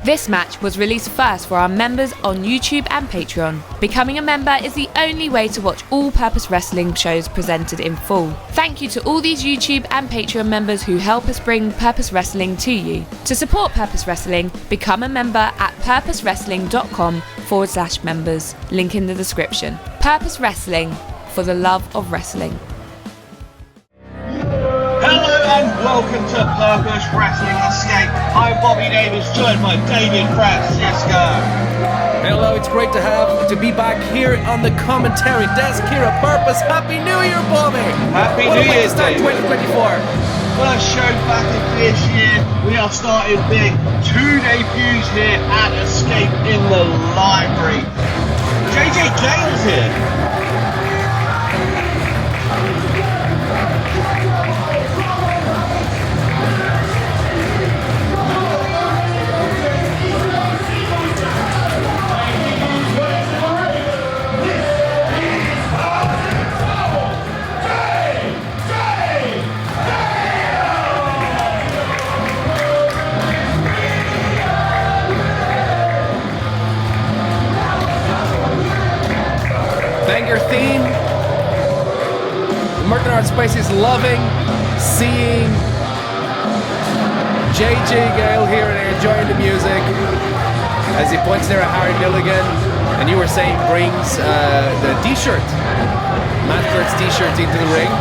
This match was released first for our members on YouTube and Patreon. Becoming a member is the only way to watch all Purpose Wrestling shows presented in full. Thank you to all these YouTube and Patreon members who help us bring Purpose Wrestling to you. To support Purpose Wrestling, become a member at purposewrestling.com/members. Link in the description. Purpose Wrestling, for the love of wrestling. Hello and welcome to Purpose Wrestling Escape. I'm Bobby Davis, joined by David Francisco. Hello, it's great to be back here on the commentary desk here at Purpose. Happy New Year, Bobby! Happy New Year, David. 2024. First show back of this year. We are starting big. 2 debuts here at Escape in the library. JJ Gale's here. Banger theme. The Merton Art Space is loving seeing JJ Gale here and enjoying the music as he points there at Harry Milligan. And you were saying brings the t-shirt, Matt Kurt's t-shirt into the ring.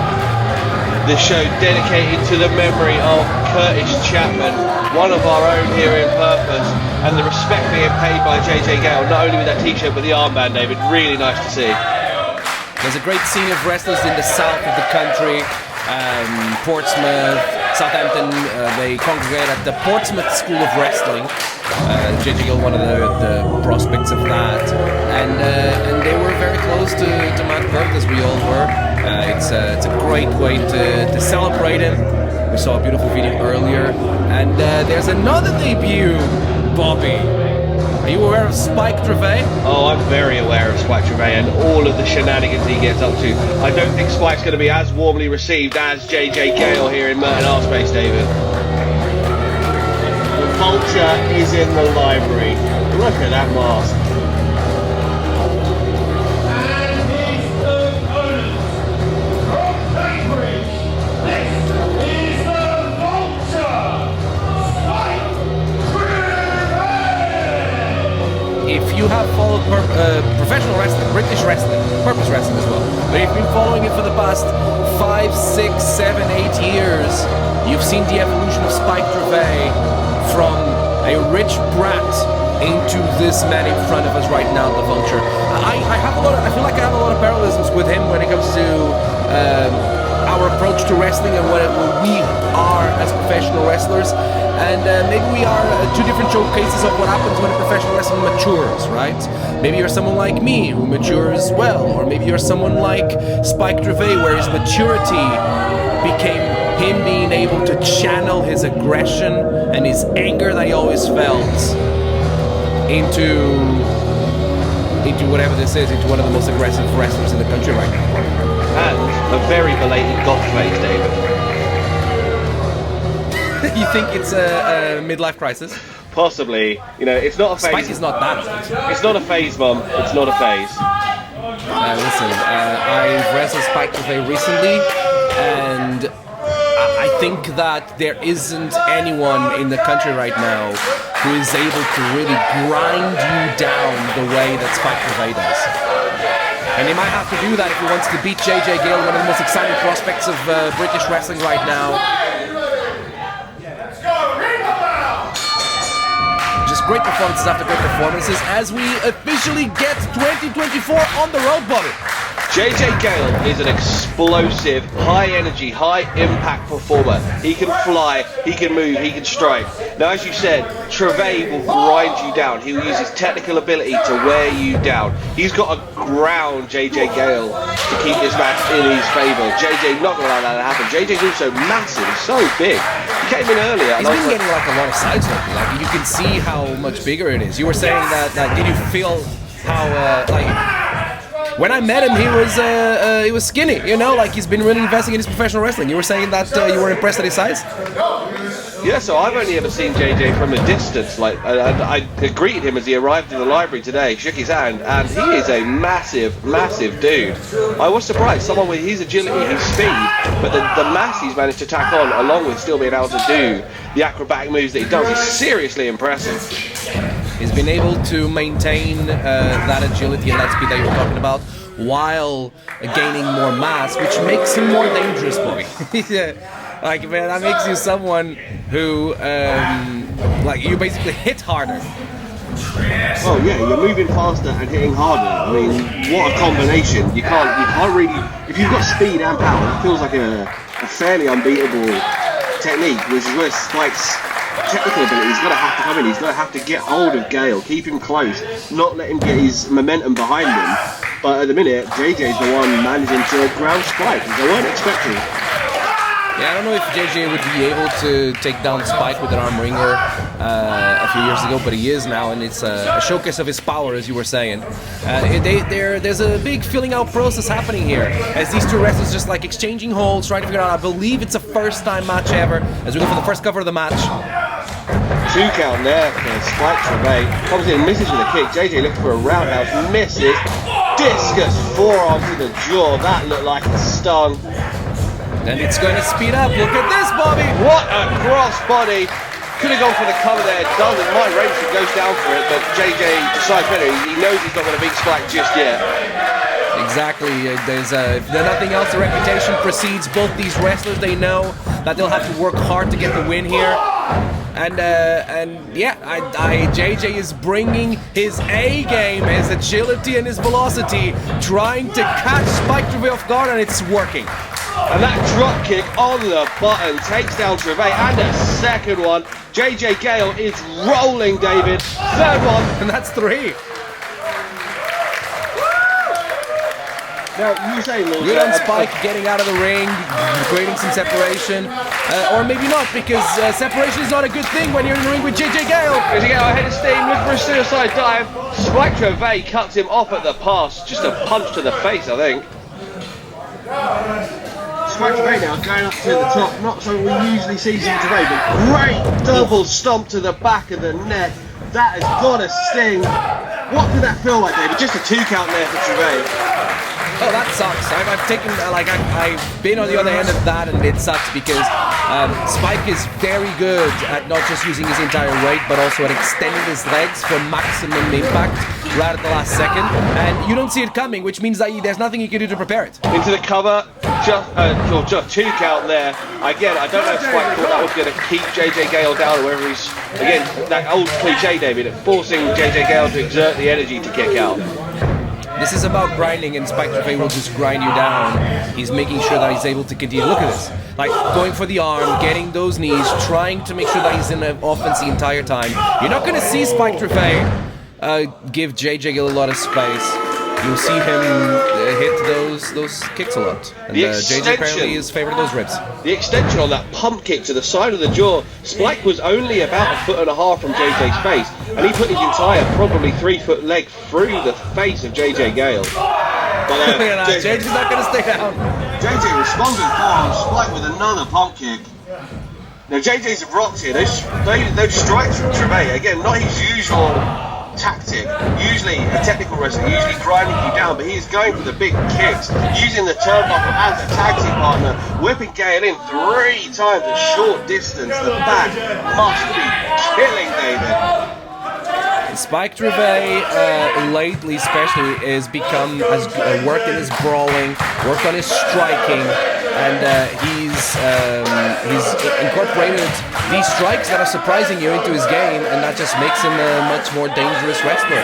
This show dedicated to the memory of Curtis Chapman, one of our own here in Purpose, and the respect being paid by JJ Gale, not only with that t-shirt but the armband, David. Really nice to see. There's a great scene of wrestlers in the south of the country, Portsmouth, Southampton. They congregate at the Portsmouth School of Wrestling. JJ Gale, one of the prospects of that, and they were very close to Matt Kurtt, as we all were. It's a great way to celebrate him. We saw a beautiful video earlier, and there's another debut, Bobby. Are you aware of Spike Trivet? Oh, I'm very aware of Spike Trivet and all of the shenanigans he gets up to. I don't think Spike's going to be as warmly received as JJ Gale here in Merton Art Space, David. The Vulture is in the library. Look at that mask. If you have followed professional wrestling, British wrestling, Purpose Wrestling as well, but if you've been following it for the past 5, 6, 7, 8 years, you've seen the evolution of Spike Trivet from a rich brat into this man in front of us right now, the Vulture. I feel like I have a lot of parallelisms with him when it comes to our approach to wrestling and what we are as professional wrestlers. And maybe we are two different showcases of what happens when a professional wrestler matures, right? Maybe you're someone like me who matures well, or maybe you're someone like Spike Trivet, where his maturity became him being able to channel his aggression and his anger that he always felt into whatever this is, into one of the most aggressive wrestlers in the country right now. And a very belated goth phase, David. You think it's a midlife crisis? Possibly. You know, it's not a phase. Spike is not that old. It's not a phase, Mum. It's not a phase. Listen, I've wrestled Spike Trivet recently, and I think that there isn't anyone in the country right now who is able to really grind you down the way that Spike Trivet does. And he might have to do that if he wants to beat JJ Gale, one of the most exciting prospects of British wrestling right now. Just great performances after great performances as we officially get 2024 on the road, Bobby. JJ Gale is an explosive, high-energy, high-impact performer. He can fly, he can move, he can strike. Now, as you said, Trivet will grind you down. He will use his technical ability to wear you down. He's got to ground JJ Gale to keep this match in his favour. JJ not going to allow that to happen. JJ's also massive, so big. He came in earlier. He's been getting like a lot of sides lately. Like, you can see how much bigger it is. You were saying that did you feel how when I met him, he was skinny, you know, like he's been really investing in his professional wrestling. You were saying that you were impressed at his size? Yeah, so I've only ever seen JJ from a distance. Like, I greeted him as he arrived in the library today, shook his hand, and he is a massive, massive dude. I was surprised, someone with his agility, his speed, but the mass he's managed to tack on, along with still being able to do the acrobatic moves that he does, is seriously impressive. He's been able to maintain that agility and that speed that you were talking about, while gaining more mass, which makes him more dangerous, Bobby. Yeah. Like, man, that makes you someone who, like, you basically hit harder. Oh yeah, you're moving faster and hitting harder. I mean, what a combination! You can't really. If you've got speed and power, that feels like a fairly unbeatable technique. Which is where Spike's technical ability, he's got to have to come in. He's got to have to get hold of Gale, keep him close, not let him get his momentum behind him. But at the minute, JJ's the one managing to ground Spike, as they weren't expecting. Yeah, I don't know if JJ would be able to take down Spike with an arm wringer a few years ago, but he is now, and it's a showcase of his power, as you were saying. There's a big filling out process happening here, as these two wrestlers just like exchanging holds, trying to figure out. I believe it's a first-time match ever, as we go for the first cover of the match. 2 count there for Spike Trivet. Comes in, misses with a kick. JJ looking for a roundhouse, misses. Discus forearm to the jaw. That looked like a stun. And it's going to speed up. Look at this, Bobby! What a crossbody! Could have gone for the cover there. Doesn't. My racer goes down for it, but JJ decides better. He knows he's not going to beat Spike just yet. Exactly. There's if nothing else, the reputation precedes both these wrestlers. They know that they'll have to work hard to get the win here. And yeah, JJ is bringing his A game, his agility and his velocity, trying to catch Spike Trivet off guard, and it's working. And that drop kick on the button takes down Trivet, and a second one. JJ Gale is rolling, David. Third one. And that's 3. Now, you say, Lord, good on Spike getting out of the ring, creating some separation. Or maybe not, because separation is not a good thing when you're in the ring with JJ Gale. JJ Gale ahead of steam, looking for a suicide dive. Spike Trivet cuts him off at the pass. Just a punch to the face, I think. Spike Trivet now going up to the top. Not something we usually see from Trivet, but great double stomp to the back of the neck. That has got to sting. What did that feel like, David? Just a 2 count there for Trivet. Oh, that sucks. I've taken, I've been on the other end of that, and it sucks because Spike is very good at not just using his entire weight, but also at extending his legs for maximum impact right at the last second. And you don't see it coming, which means that there's nothing you can do to prepare it. Into the cover, just 2 count there. Again, I don't know if Spike thought that was going to keep JJ Gale down, or whether he's, again, that old cliche, David, forcing JJ Gale to exert the energy to kick out. This is about grinding, and Spike Trivet will just grind you down. He's making sure that he's able to continue. Look at this. Like, going for the arm, getting those knees, trying to make sure that he's in the offense the entire time. You're not going to see Spike Trivet give JJ Gale a lot of space. You'll see him hit those kicks a lot. And JJ apparently is favored those ribs. The extension on that pump kick to the side of the jaw. Spike was only about 1.5 feet from JJ's face, and he put his entire, probably 3-foot leg through the face of JJ Gale. But JJ's not going to stay down. JJ responded forearm, Spike with another pump kick. Now JJ's rocked here. Those strikes from Trivet, again, not his usual tactic. Usually a technical wrestler, usually grinding you down, but he's going for the big kicks, using the turnbuckle as a tag team partner, whipping Gale in 3 times a short distance. The back must be killing David. Spike Trivet, lately especially, has worked in his brawling, worked on his striking, and he's incorporated these strikes that are surprising you into his game, and that just makes him a much more dangerous wrestler.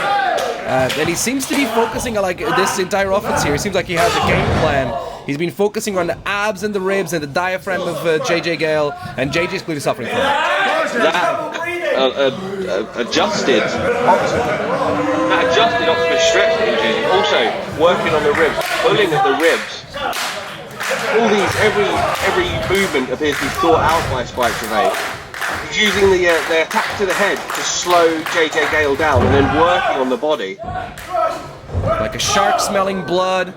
And he seems to be focusing on, like, this entire offense here. It seems like he has a game plan. He's been focusing on the abs and the ribs and the diaphragm of JJ Gale, and JJ's clearly suffering from it. That adjusted Oxford stretch injury, also working on the ribs, pulling at the ribs. All these, every movement appears to be thought out by Spike Trivet. He's using the attack to the head to slow JJ Gale down, and then working on the body. like a shark smelling blood,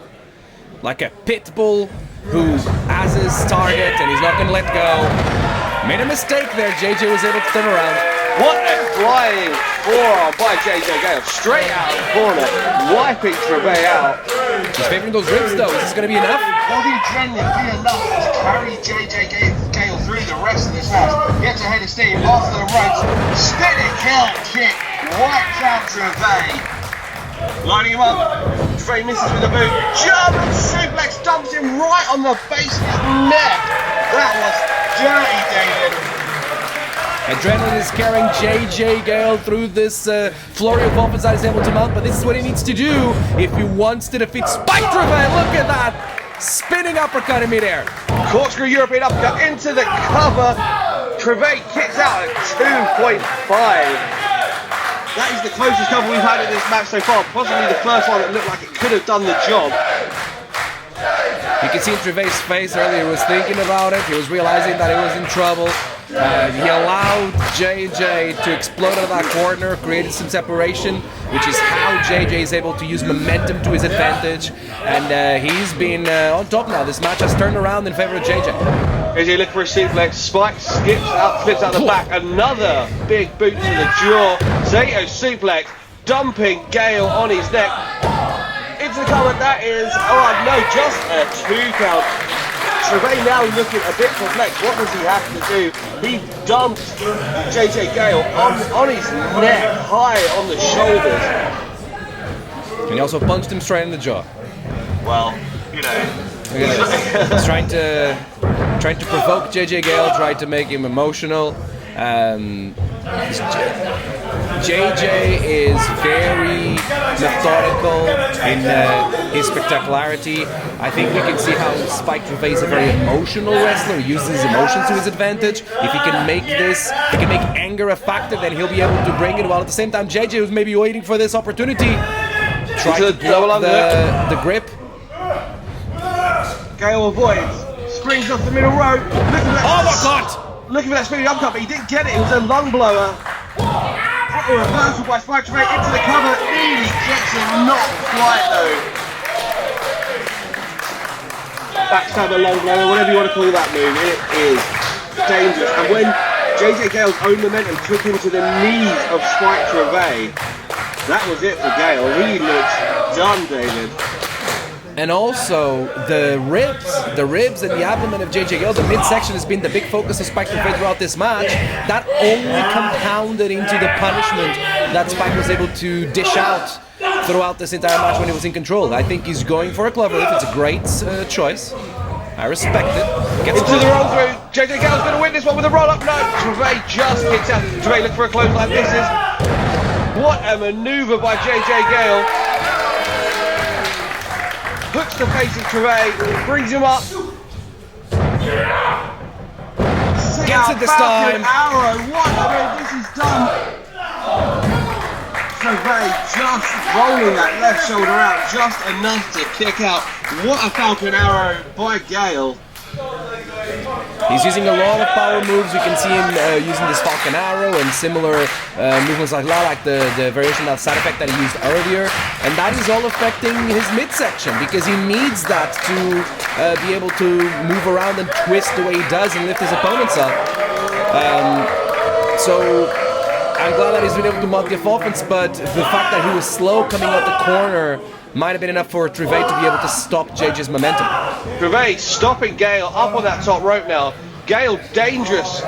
like a pit bull who has his target and he's not going to let go. Made a mistake there. JJ was able to turn around. What a flying forearm by JJ Gale. Straight out of the corner, wiping Trivet out. He's favoring those ribs though. Is this going to be enough? Will the adrenaline be enough to carry JJ Gale through the rest of this match? Gets ahead of steam off the ropes. Spinning heel kick. Wipes out Trivet. Lining him up. Trivet misses with a boot. German suplex dumps him right on the base of his neck. That was dirty, David. Adrenaline is carrying JJ Gale through this flurry of offense that he's able to mount, but this is what he needs to do if he wants to defeat Spike Trivet. Look at that! Spinning uppercut in midair. Corkscrew European uppercut into the cover. Trivet kicks out at 2.5. That is the closest cover we've had in this match so far. Possibly the first one that looked like it could have done the job. You can see in Trivet's face earlier, he was thinking about it. He was realizing that he was in trouble. He allowed JJ to explode out of that corner, created some separation, which is how JJ is able to use momentum to his advantage. And he's been on top now. This match has turned around in favor of JJ. JJ looking for a suplex. Spike skips out, flips out the back. Another big boot to the jaw. Zato suplex, dumping Gale on his neck. Into the cover. That is, oh no, just a 2 count. Trivet now looking a bit perplexed. What does he have to do? He dumped JJ Gale on his neck, high on the shoulders. And he also punched him straight in the jaw. Well, you know. He's trying to provoke JJ Gale, trying to make him emotional. JJ is very methodical in his spectacularity. I think we can see how Spike Trivet is a very emotional wrestler. He uses his emotions to his advantage. If he can make anger a factor, then he'll be able to bring it. While at the same time, JJ was maybe waiting for this opportunity. Trying to block the grip. Gale avoids. Springs off the middle rope. Oh my God! Looking for that spinning uppercut, but he didn't get it. It was a lung blower. A reversal by Spike Trivet into the cover. Nearly gets it, not quite though. Backstabber, lung blower, whatever you want to call that move, it is dangerous. And when JJ Gale's own momentum took him to the knees of Spike Trivet, that was it for Gale. He looks done, David. And also the ribs and the abdomen of JJ Gale, the midsection has been the big focus of Spike Trivet throughout this match. That only compounded into the punishment that Spike was able to dish out throughout this entire match when he was in control. I think he's going for a clever lift. It's a great choice. I respect it. Gets into the roll through. JJ Gale's going to win this one with a roll up. No, Trivet just kicks out. Trivet looking for a clothesline. This is what a maneuver by JJ Gale. Hooks the face of Trivet, brings him up. Gets it this time. Arrow. What? I mean, this is done. Trivet just rolling that left shoulder out, just enough to kick out. What a Falcon Arrow by Gale. He's using a lot of power moves. You can see him using this Falcon Arrow and similar movements like the variation of side effect that he used earlier. And that is all affecting his midsection because he needs that to be able to move around and twist the way he does and lift his opponents up. So I'm glad that he's been able to mount the offense, but the fact that he was slow coming out the corner might have been enough for Trivet to be able to stop JJ's momentum. Trivet stopping Gale up on that top rope now. Gale dangerous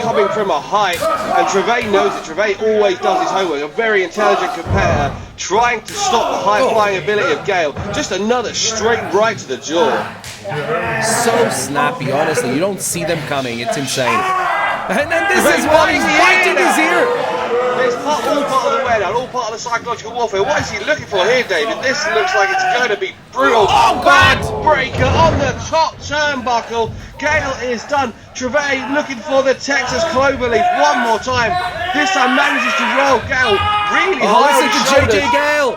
coming from a height, and Trivet knows it. Trivet always does his homework. A very intelligent competitor trying to stop the high-flying ability of Gale. Just another straight right to the jaw. So snappy, honestly. You don't see them coming. It's insane. And then this is why he's biting his ear. It's all part of the wear now, all part of the psychological warfare. What is he looking for here, David? This looks like it's going to be brutal. Oh, God! Backbreaker on the top turnbuckle. Gale is done. Trivet looking for the Texas Cloverleaf one more time. This time manages to roll Gale really high. Listen to JJ Gale.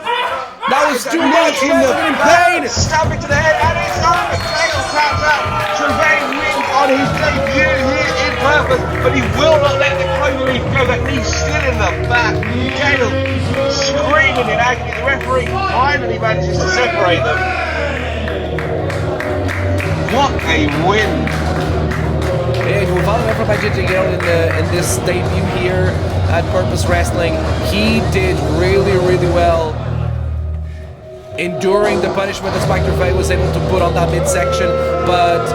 That was too much. He was in pain. Stabbing to the head, and it's over. Gale taps out. Trivet wins on his debut here in purpose, but he will not let the Cloverleaf go. That knee's still in the back. Gale screaming in agony. The referee, I finally manages to separate them. What a win! Yeah, we followed up by JJ Gale in this debut here at Purpose Wrestling. He did really, really well, enduring the punishment that Spike Trivet was able to put on that midsection, but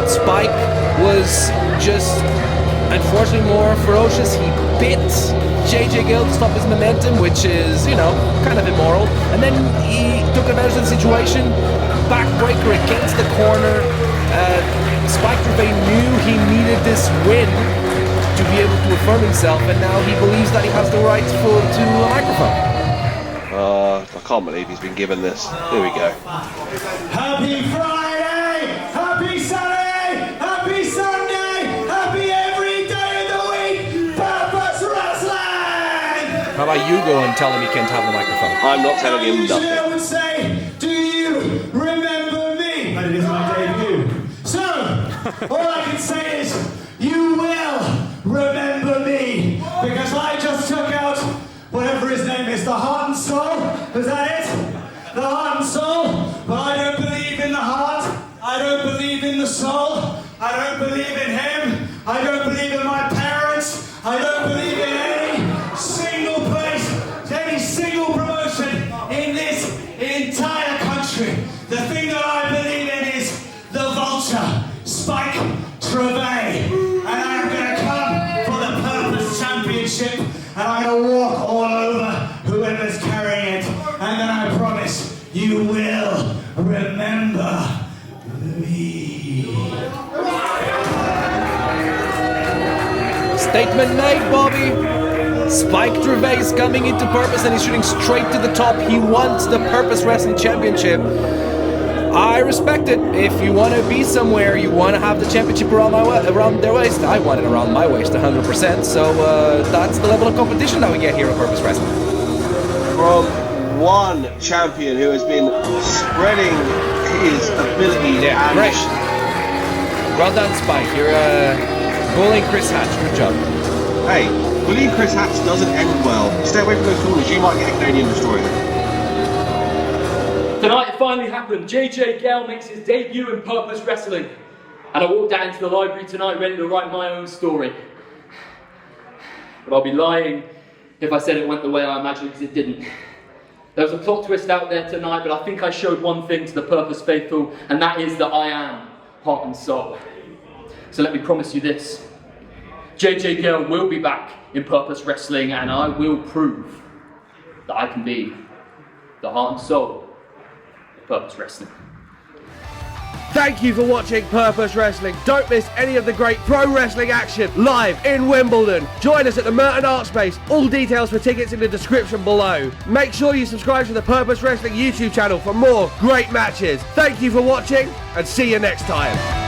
Spike was just unfortunately more ferocious. He bit JJ Gale to stop his momentum, which is, you know, kind of immoral, and then he took advantage of the situation, backbreaker against the corner. Spike Trivet knew he needed this win to be able to affirm himself, and now he believes that he has the right to a microphone. I can't believe he's been given this. Here we go. Happy Friday! Happy Saturday! Happy Sunday! Happy every day of the week! Purpose Wrestling! How about you go and tell him he can't have the microphone? I'm not telling him nothing. I would say, do you remember me? But it is my debut. So, all I can say is, you will remember me. Because I just took out whatever his name is, the heart and soul. Is that it? The heart and soul? But I don't believe in the heart. I don't believe in the soul. I don't believe in him. I don't believe in my parents. I don't believe in any single place, any single promotion in this entire country. The thing that I believe in is the Vulture, Spike Trivet. And I'm going to come for the Purpose Championship, and I'm going to walk all over whoever's carrying it. And then I promise you will remember me. Statement made, Bobby. Spike Trivet is coming into Purpose and he's shooting straight to the top. He wants the Purpose Wrestling Championship. I respect it. If you want to be somewhere, you want to have the championship around their waist. I want it around my waist 100%. So that's the level of competition that we get here at Purpose Wrestling. From one champion who has been spreading his ability and great. Well done, Spike. You're bullying Chris Hatch. Good job. Hey, bullying Chris Hatch doesn't end well. Stay away from those corners. You might get a Canadian destroyer. Tonight it finally happened. JJ Gale makes his debut in Purpose Wrestling. And I walked out into the library tonight ready to write my own story. But I'll be lying if I said it went the way I imagined, because it didn't. There was a plot twist out there tonight, but I think I showed one thing to the Purpose faithful, and that is that I am heart and soul. So let me promise you this. JJ Gale will be back in Purpose Wrestling, and I will prove that I can be the heart and soul of Purpose Wrestling. Thank you for watching Purpose Wrestling. Don't miss any of the great pro wrestling action live in Wimbledon. Join us at the Merton Art Space. All details for tickets in the description below. Make sure you subscribe to the Purpose Wrestling YouTube channel for more great matches. Thank you for watching and see you next time.